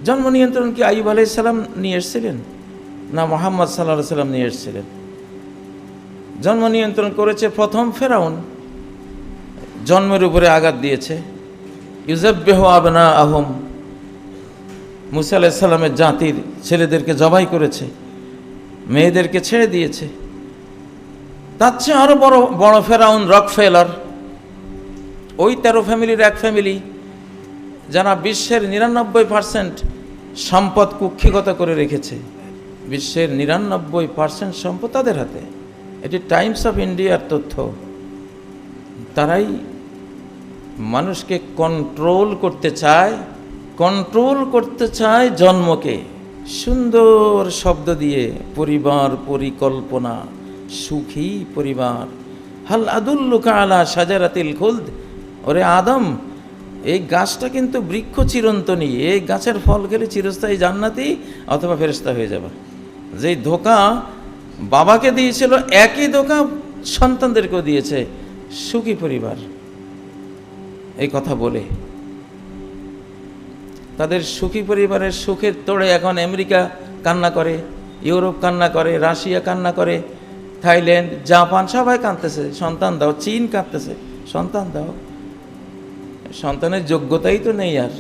জন্ম নিয়ন্ত্রণ কি আইয়ুব আলাইহিস সালাম নিয়ে এসেছিলেন, না মুহাম্মদ সাল্লাল্লাহু আলাইহি সাল্লাম নিয়ে এসেছিলেন? জন্ম নিয়ন্ত্রণ করেছে প্রথম ফেরাউন, জন্মের উপরে আঘাত দিয়েছে। ইউযাব্বিহু আবনাআহুম, মুসা আলাইহিস সালামের জাতির ছেলেদেরকে জবাই করেছে, মেয়েদেরকে ছেড়ে দিয়েছে। তার চেয়ে আরো বড় বড় ফেরাউন রকফেলার, ওই 13 ফ্যামিলির এক ফ্যামিলি, যারা বিশ্বের 99% সম্পদ কুক্ষিগত করে রেখেছে। বিশ্বের 99% সম্পদ তাদের হাতে। এটি টাইমস অফ ইন্ডিয়ার তথ্য। তারাই মানুষকে কন্ট্রোল করতে চায় জন্মকে। সুন্দর শব্দ দিয়ে পরিবার, পরিকল্পনা, সুখী পরিবার। হাল আদুল্লুকা আলা শাজারাতিল খুলদ, ওরে আদম, এই গাছটা কিন্তু বৃক্ষ চিরন্তনী, এই গাছের ফল খেলে চিরস্থায়ী জান্নাতি অথবা ফেরেশতা হয়ে যাবে। যেই ধোঁকা বাবাকে দিয়েছিল, একই ধোঁকা সন্তানদেরকেও দিয়েছে। সুখী পরিবার, এই কথা বলে তাদের সুখী পরিবারের সুখের তোড়ে এখন আমেরিকা কান্না করে, ইউরোপ কান্না করে, রাশিয়া কান্না করে, থাইল্যান্ড, জাপান সবাই কাঁদতেছে, সন্তান দাও। চীন কাঁদতেছে, সন্তান দাও। সন্তানের যোগ্যতাই তো নেই আর।